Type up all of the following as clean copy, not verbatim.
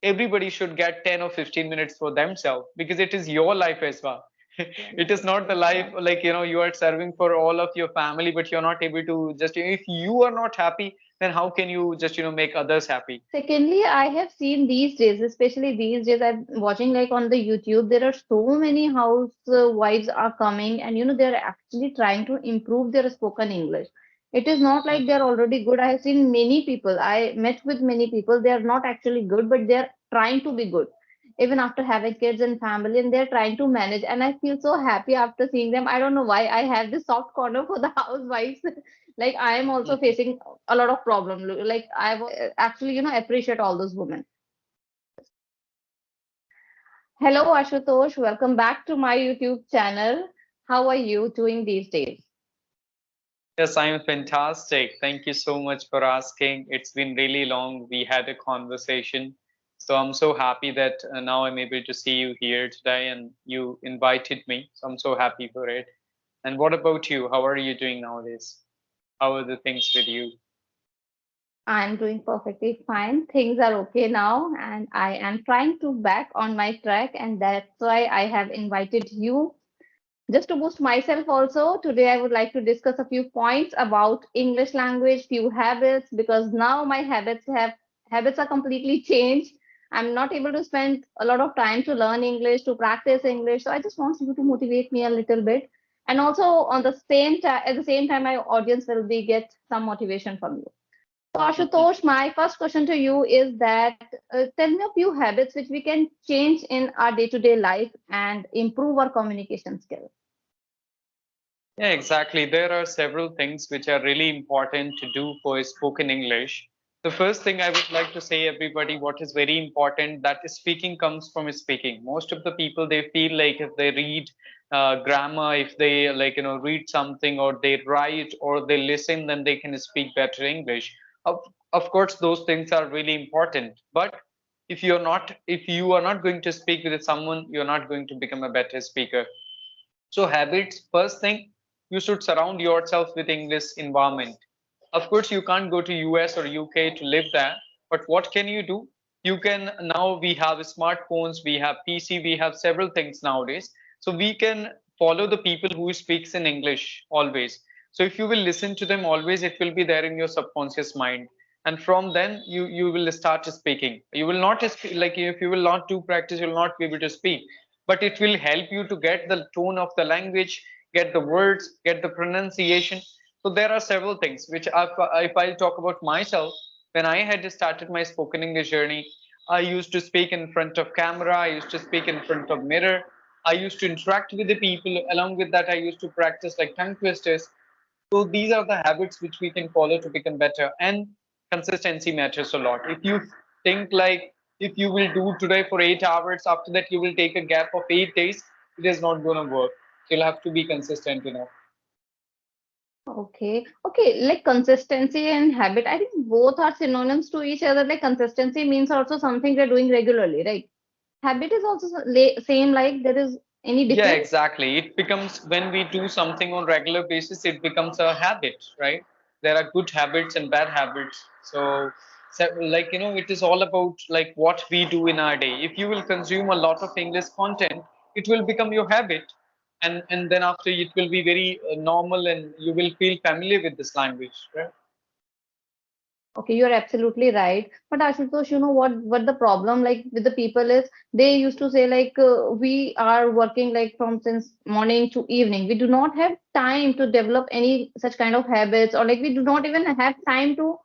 everybody should get 10 or 15 minutes for themselves, because it is your life as well. It is not the life like, you are serving for all of your family, but you're not able to just, if you are not happy, then how can you just, make others happy? Secondly, I have seen these days, especially these days, I'm watching like on the YouTube, there are so many housewives are coming and they're actually trying to improve their spoken English. It is not like they're already good. I have seen many people, I met with many people, they are not actually good, but they're trying to be good. Even after having kids and family, and they're trying to manage. And I feel so happy after seeing them. I don't know why I have this soft corner for the housewives. Like I am also facing a lot of problem. Like I actually, appreciate all those women. Hello, Ashutosh. Welcome back to my YouTube channel. How are you doing these days? Yes, I'm fantastic. Thank you so much for asking. It's been really long. We had a conversation. So I'm so happy that now I'm able to see you here today and you invited me. So I'm so happy for it. And what about you? How are you doing nowadays? How are the things with you? I'm doing perfectly fine. Things are okay now, and I am trying to back on my track, and that's why I have invited you. Just to boost myself also, today I would like to discuss a few points about English language, few habits, because now my habits are completely changed. I'm not able to spend a lot of time to learn English, to practice English. So I just want you to motivate me a little bit. And also on the same time, at the same time, my audience will be get some motivation from you. So Ashutosh, my first question to you is that tell me a few habits which we can change in our day-to-day life and improve our communication skills. Yeah, exactly. There are several things which are really important to do for spoken English. The first thing I would like to say, everybody, what is very important, that is speaking comes from speaking. Most of the people, they feel like if they read grammar, if they like, read something or they write or they listen, then they can speak better English. Of, of course, those things are really important. But if you are not going to speak with someone, you're not going to become a better speaker. So habits, first thing, you should surround yourself with English environment. Of course, you can't go to US or UK to live there, but what can you do? You can, now we have smartphones, we have PC, we have several things nowadays. So we can follow the people who speaks in English always. So if you will listen to them always, it will be there in your subconscious mind. And from then you will start speaking. You will not speak, like if you will not do practice, you will not be able to speak, but it will help you to get the tone of the language, get the words, get the pronunciation. So there are several things which if I'll talk about myself, when I had started my spoken English journey, I used to speak in front of camera, I used to speak in front of mirror, I used to interact with the people. Along with that, I used to practice like tongue twisters. So these are the habits which we can follow to become better. And consistency matters a lot. If you think like if you will do today for 8 hours, after that you will take a gap of 8 days, it is not going to work. You'll have to be consistent enough. Okay. Okay. Like consistency and habit, I think both are synonyms to each other. Like consistency means also something we're doing regularly, right? Habit is also same, like there is any Yeah, difference? exactly. It becomes when we do something on regular basis, it becomes a habit, right? There are good habits and bad habits. So like it is all about like what we do in our day. If you will consume a lot of English content, it will become your habit, and then after it will be very normal, and you will feel familiar with this language, right? Okay, you're absolutely right. But Ashutosh, you know what the problem like with the people is, they used to say like we are working like from since morning to evening. We do not have time to develop any such kind of habits, or like we do not even have time to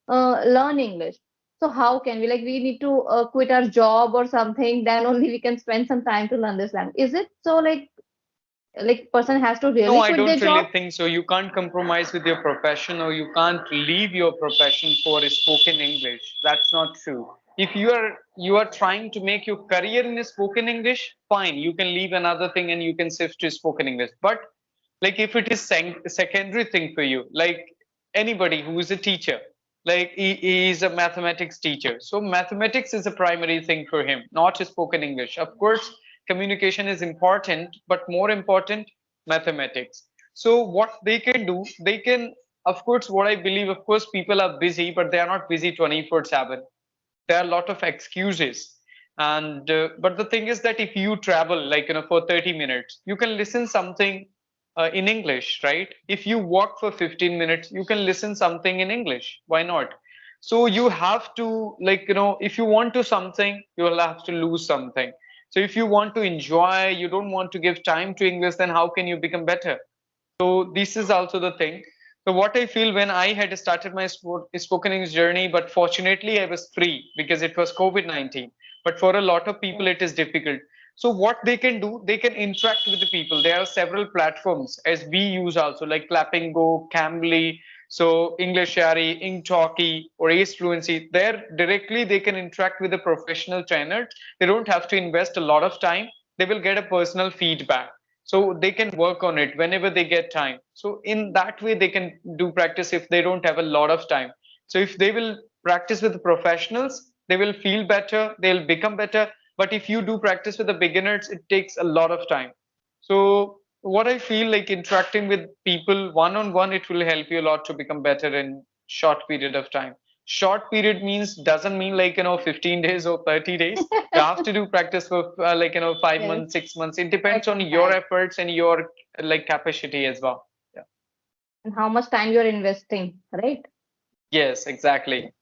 learn English. So how can we, like, we need to quit our job or something, then only we can spend some time to learn this language. Is it so, like person has to No, really I quit their don't really job? think so. You can't compromise with your profession, or you can't leave your profession for spoken English. That's not true. If you are trying to make your career in spoken English, fine. You can leave another thing and you can shift to spoken English. But like if it is secondary thing for you, like anybody who is a teacher, like he is a mathematics teacher. So mathematics is a primary thing for him, not spoken English. Of course, communication is important, but more important mathematics. So what they can do, they can, of course, what I believe, of course, people are busy, but they are not busy 24/7. There are a lot of excuses. And but the thing is that if you travel like for 30 minutes, you can listen something in English, right? If you walk for 15 minutes, you can listen something in English. Why not? So you have to like if you want to something, you will have to lose something. So if you want to enjoy, you don't want to give time to English, then how can you become better? So this is also the thing. So what I feel, when I had started my spoken English journey, but fortunately I was free because it was COVID-19. But for a lot of people, it is difficult. So what they can do, they can interact with the people. There are several platforms as we use also, like Clapping Go, Cambly, so English Shari, Inktalki, or Ace Fluency. There directly they can interact with the professional trainer. They don't have to invest a lot of time. They will get a personal feedback, so they can work on it whenever they get time. So in that way they can do practice if they don't have a lot of time. So if they will practice with the professionals, they will feel better, they'll become better. But if you do practice with the beginners, it takes a lot of time. So what I feel, like interacting with people one on one, it will help you a lot to become better in short period of time. Short period means doesn't mean like 15 days or 30 days. You have to do practice for like 5 months, Yes, 6 months. It quite depends on some your time. efforts and your like capacity as well. Yeah. And how much time you're investing, right? Yes, exactly.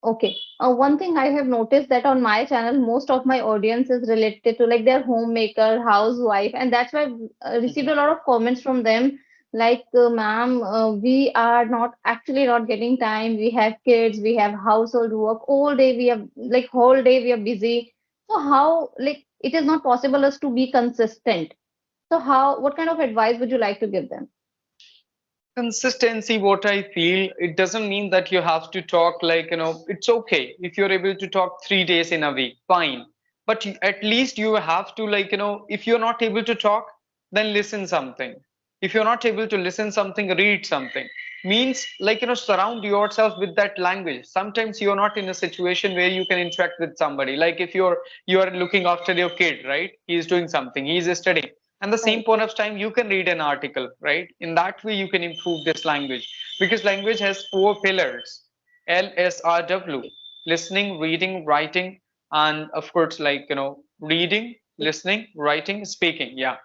Okay. One thing I have noticed that on my channel, most of my audience is related to like their homemaker, housewife, and that's why I received Mhm. a lot of comments from them like, ma'am, we are not actually not getting time. We have kids, we have household work all day. We have like whole day we are busy. So how like it is not possible us to be consistent. So how what kind of advice would you like to give them? Consistency, what I feel, it doesn't mean that you have to talk like it's okay if you're able to talk 3 days in a week, fine. But at least you have to like if you're not able to talk, then listen something. If you're not able to listen something, read something. Means like surround yourself with that language. Sometimes you're not in a situation where you can interact with somebody, like if you are looking after your kid, right? He's doing something, he's studying, and the same Right. point of time you can read an article, right? In that way you can improve this language, because language has four pillars: LSRW: listening, reading, writing, and of course like reading, listening, writing, speaking. Yeah.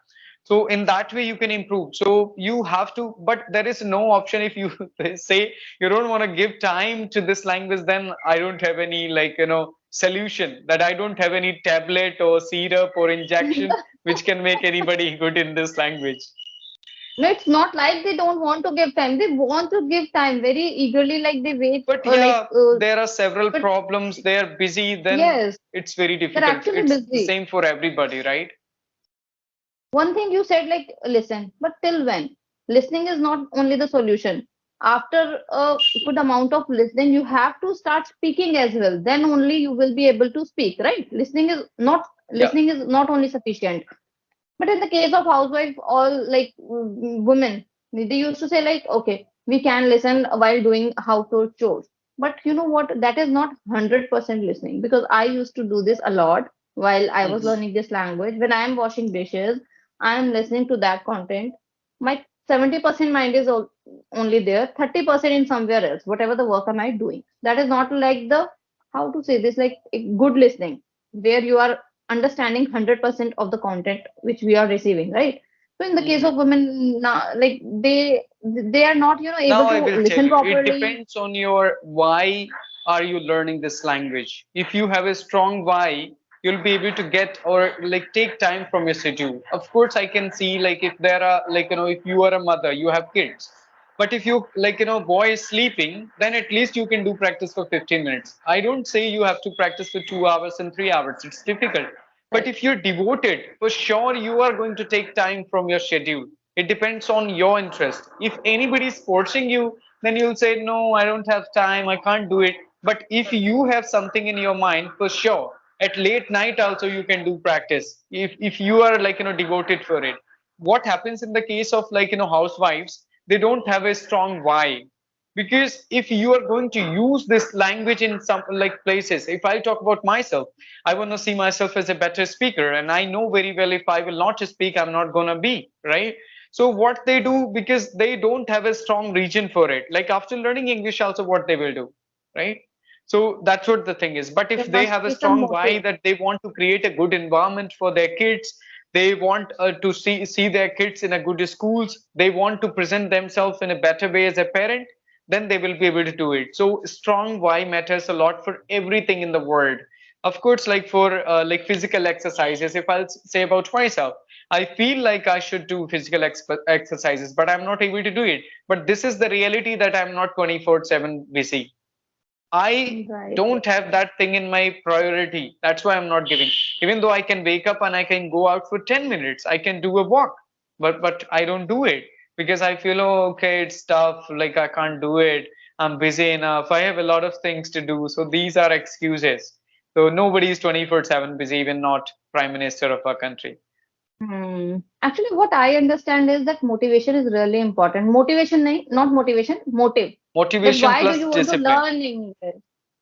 So in that way you can improve. So you have to, but there is no option. If you say you don't want to give time to this language, then I don't have any like solution, that I don't have any tablet or syrup or injection which can make anybody good in this language. No, it's not like they don't want to give time. They want to give time very eagerly, like they wait, But yeah, uh, there are several but problems, they are busy, then yes, it's very they're difficult. actually It's the busy. same for everybody, right? One thing you said, like, listen, but till when? Listening is not only the solution. After a good amount of listening, you have to start speaking as well. Then only you will be able to speak, right? Yeah. Listening is not only sufficient. But in the case of housewife, all like women, they used to say like, okay, we can listen while doing household chores. But you know what? That is not 100% listening, because I used to do this a lot while I was Mhm. learning this language. When I am washing dishes, I am listening to that content. My 70% mind is only there, 30% in somewhere else, whatever the work am I doing. That is not like the, how to say this, like a good listening, where you are understanding 100% of the content which we are receiving, right? So in the case Mhm. of women now, like they are not able Now to I will tell listen you, it properly. depends on your why are you learning this language. If you have a strong why, you'll be able to get or like take time from your schedule. Of course, I can see like if there are like if you are a mother, you have kids. But if you like boy is sleeping, then at least you can do practice for 15 minutes. I don't say you have to practice for 2 hours and 3 hours. It's difficult. But Right. if you're devoted, for sure you are going to take time from your schedule. It depends on your interest. If anybody is forcing you, then you'll say, no, I don't have time, I can't do it. But if you have something in your mind, for sure, at late night also you can do practice. If you are like devoted for it. What happens in the case of like housewives, they don't have a strong why. Because if you are going to use this language in some like places, if I talk about myself, I want to see myself as a better speaker, and I know very well if I will not speak, I'm not going to be right. So what they do, because they don't have a strong region for it, like after learning English also, what they will do, right? So that's what the thing is. But if There they must have a be some strong why motive. that they want to create a good environment for their kids, they want to see their kids in a good schools, they want to present themselves in a better way as a parent, then they will be able to do it. So strong why matters a lot for everything in the world. Of course, like for like physical exercises, if I'll say about myself, I feel like I should do physical exercises, but I'm not able to do it. But this is the reality that I'm not 24/7 busy. I Right. don't have that thing in my priority. That's why I'm not giving. Even though I can wake up and I can go out for 10 minutes, I can do a walk, but I don't do it because I feel, oh, okay, it's tough. Like I can't do it. I'm busy enough. I have a lot of things to do. So these are excuses. So nobody is 24/7 busy, even not Prime Minister of our country. Actually, what I understand is that motivation is really important. Motivation, not motivation, motive. That Motivation why do plus you want to discipline. learn English?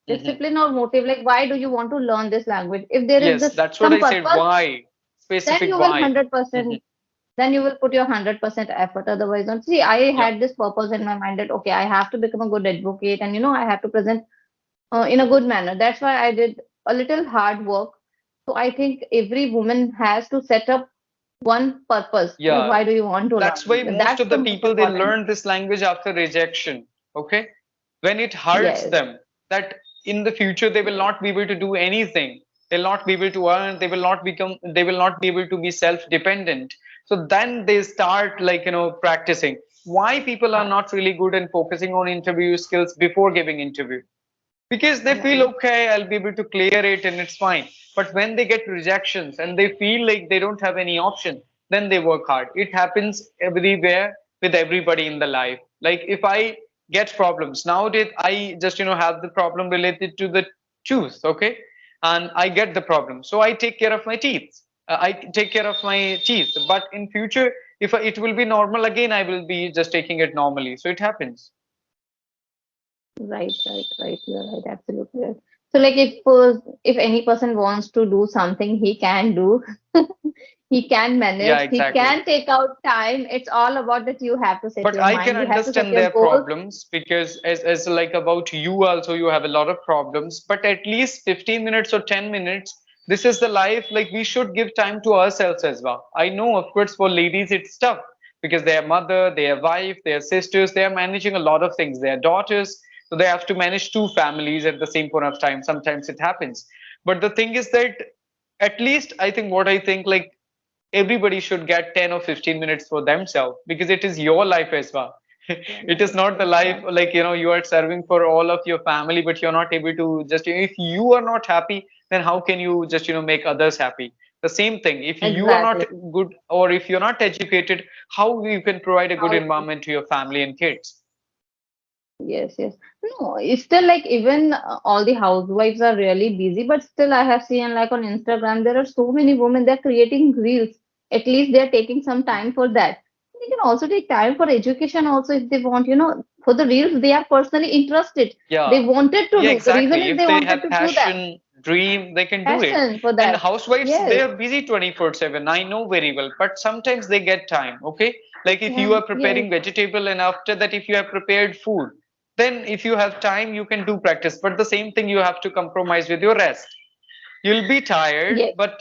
Hmm. Discipline or motive, like why do you want to learn this language? If there is Yes, this that's what some I said. purpose, Why? then Specific you will why. 100%, then you will put your 100% effort. Otherwise, don't see. I Yeah. had this purpose in my mind that okay, I have to become a good advocate, and I have to present in a good manner. That's why I did a little hard work. So I think every woman has to set up one purpose. That Yeah, why do you want to learn that's why English? most That's of the the most people they important. learn this language after rejection. Okay, when it hurts Yes, them, that in the future they will yes, not be able to do anything. They'll not be able to earn. They will not be able to be self-dependent. So then they start like practicing. Why people are uh, not really good and focusing on interview skills before giving interview? Because they feel right. okay, I'll be able to clear it and it's fine. But when they get rejections and they feel like they don't have any option, then they work hard. It happens everywhere with everybody in the life. Like if I get problems nowadays, I just have the problem related to the tooth, okay, and I get the problem, so I take care of my teeth. I take care of my teeth. But in future, if it will be normal again, I will be just taking it normally. So it happens. Right, right, right. You're right. Absolutely right. So, like, if any person wants to do something, he can do. He can Yeah, manage. He exactly. can take out time. It's all about that you have to set But your I can mind. You have to set understand your their goals. problems because as like about you also you have a lot of problems, but at least 15 minutes or 10 minutes, this is the life. Like we should give time to ourselves as well. I know of course for ladies it's tough because their mother, their wife, their sisters, they are managing a lot of things, their daughters, so they have to manage two families at the same point of time. Sometimes it happens. But the thing is that at least I think what I think, like everybody should get 10 or 15 minutes for themselves because it is your life as well. Your It is life. not the life Exactly. like you are serving for all of your family, but you're not able to just if you are not happy, then how can you just make others happy? The same thing, if you are not Exactly. good or if you're not educated, how you can provide a good How environment to your family and kids? Yes, yes. No, it's still like even all the housewives are really busy, but still I have seen like on Instagram there are so many women they're creating reels. At least they're taking some time for that. They can also take time for education also if they want, for the reels they are personally interested. Yeah, They wanted to yeah, do. The reason exactly. is If they they wanted have to do that. passion, dream, they can do it. Passion for And that. housewives, they Yes. are busy 24/7. I know very well, but sometimes they get time. Okay. Like if you Yeah. are Yes. preparing vegetable and after that, if you have prepared food, then if you have time, you can do practice. But the same thing, you have to compromise with your rest. You'll be tired, Yes. but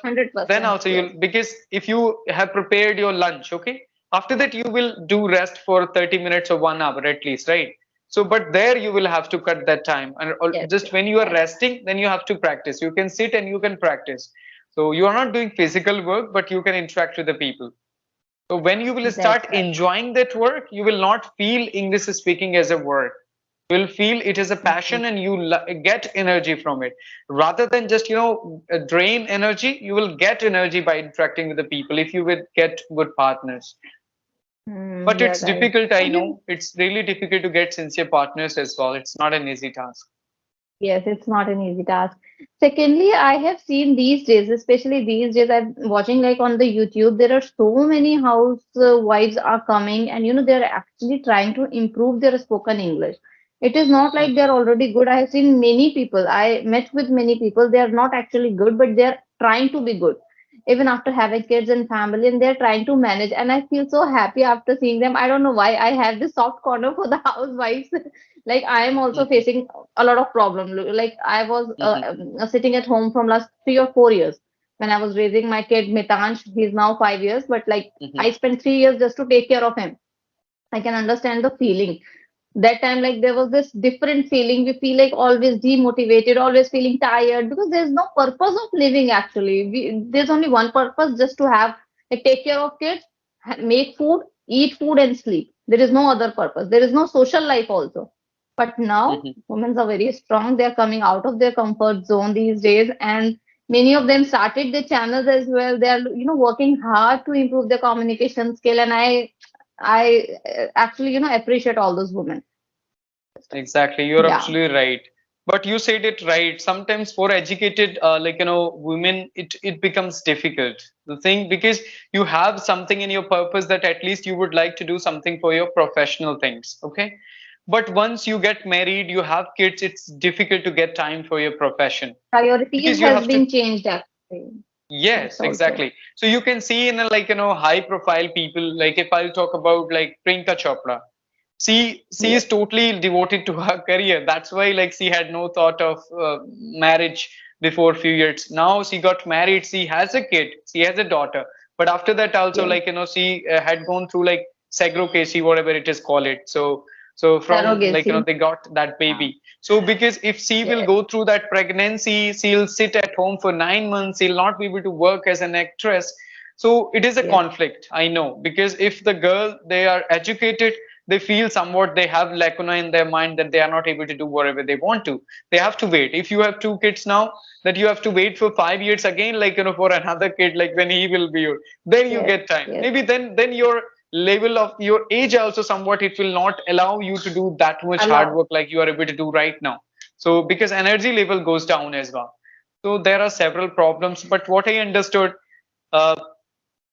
then 100%. also Yes. you'll, because if you have prepared your lunch, okay, after that you will do rest for 30 minutes or 1 hour at least, right? So but there you will have to cut that time, and Yes. just Yes. when you are Yes. resting, then you have to practice. You can sit and you can practice. So you are not doing physical work, but you can interact with the people. So when you will That's start right. enjoying that work, you will not feel English speaking as a work. You will feel it is a Mhm. passion and you get energy from it. Rather than just, drain energy, you will get energy by interacting with the people if you would get good partners. But You're it's right. difficult, I And you know. It's really difficult to get sincere partners as well. It's not an easy task. Yes, it's not an easy task. Secondly, I have seen these days, especially these days, I'm watching like on the YouTube, there are so many housewives are coming and they're actually trying to improve their spoken English. It is not like they're Mhm. already good. I have seen many people, I met with many people, they are not actually good, but they're trying to be good. even after having kids and family, and they're trying to manage. And I feel so happy after seeing them. I don't know why I have this soft corner for the housewives. Like I am also Mhm, facing a lot of problem. Like I was mhm, sitting at home from last 3 or 4 years when I was raising my kid Mitansh. He's now 5 years, but like mhm, I spent 3 years just to take care of him. I can understand the feeling. That time, like there was this different feeling. We feel like always demotivated, always feeling tired because there's no purpose of living actually. There's only one purpose, just to have, like, take care of kids, make food, eat food, and sleep. There is no other purpose. There is no social life also. But now mhm. women are very strong. They're coming out of their comfort zone these days, and many of them started their channels as well. They are, working hard to improve their communication skill, and I actually, appreciate all those women. Exactly, you're Yeah, absolutely right. But you said it right. Sometimes for educated, women, it becomes difficult. The thing, because you have something in your purpose that at least you would like to do something for your professional things. Okay, but once you get married, you have kids, it's difficult to get time for your profession priorities because you has have to. been changed actually. Yes, That's also exactly. So you can see in a, high profile people, like if I'll talk about like Priyanka Chopra, she is yes, totally devoted to her career. That's why like she had no thought of marriage before few years. Now she got married, she has a kid, she has a daughter. But after that also, yes. she had gone through like segregation, whatever it is call it. So from Surrogacy. they got that Yeah, baby. So because if she will yes, go through that pregnancy, she'll sit at home for 9 months, she'll not be able to work as an actress. So it is a yes. conflict, I know, because if the girl, they are educated, they feel somewhat they have lacuna in their mind that they are not able to do whatever they want to. They have to wait. If you have two kids now, that you have to wait for 5 years again, for another kid, like when he will be your, then you Yes, get time. yes. Maybe then your level of your age also somewhat, it will not allow you to do that much hard Allow. work like you are able to do right now. So because energy level goes down as well. So there are several problems. But what I understood, uh,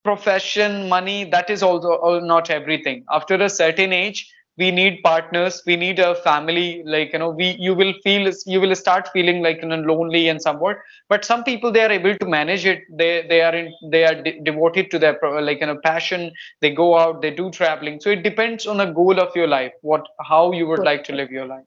profession, money, that is also not everything. After a certain age, we need partners, we need a family. You will start feeling like lonely and somewhat. But some people, they are able to manage it. They are devoted to their passion. They go out, they do traveling. So it depends on the goal of your life, what how you would Good. like to live your life.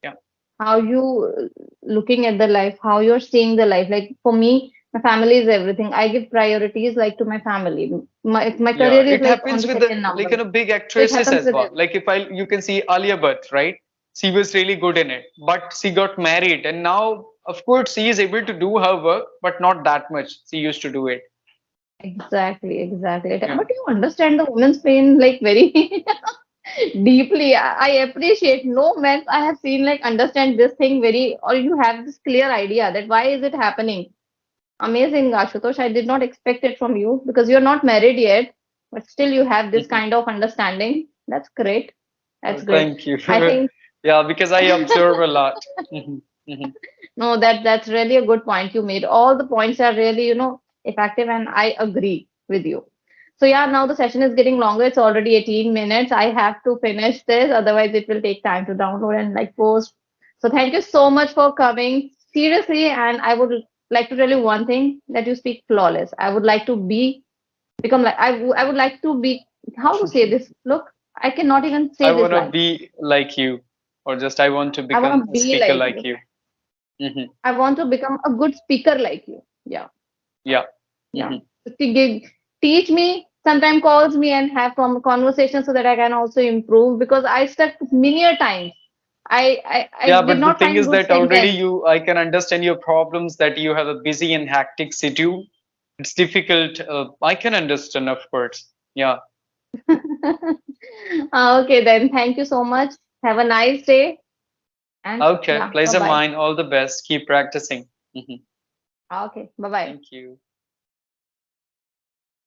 Yeah. How you looking at the life, how you're seeing the life. Like for me, my family is everything. I give priorities like to my family. My Yeah, career is it like on happens the with the second number. big So it actresses happens as with well. Like if I you can see Alia Bhatt, right? She was really good in it, but she got married, and now of course she is able to do her work, but not that much. She used to do it. exactly, exactly. Yeah. But you understand the woman's pain like very deeply. I appreciate no man I have seen like understand this thing very, or you have this clear idea that why is it happening. Amazing, Ashutosh. I did not expect it from you because you're not married yet, but still you have this kind of understanding. That's great. That's great. Thank you. I think Yeah, because I observe a lot. Mhm, mhm. no, that's really a good point you made. All the points are really, effective, and I agree with you. So yeah, now the session is getting longer. It's already 18 minutes. I have to finish this, otherwise it will take time to download and like post. So thank you so much for coming. Seriously, and I would like to tell you one thing that you speak flawless. I would like to become like I would like to be, how to say this? Look, I cannot even I say this want to line. be like you, or just I want to I want become to a be speaker like like you. you. Hmm. I want to become a good speaker like you. Yeah. Yeah. Yeah. Hmm. So teach me, sometime calls me and have conversations so that I can also improve because I stuck many a times. I Yeah, did but the not thing find is good that already sentence. I can understand your problems, that you have a busy and hectic schedule. It's difficult. I can understand, of course. Yeah. Okay, then thank you so much. Have a nice day. And Okay. yeah, bye Pleasure bye. mine. All the best. Keep practicing. Hmm. Okay, bye bye. Thank you.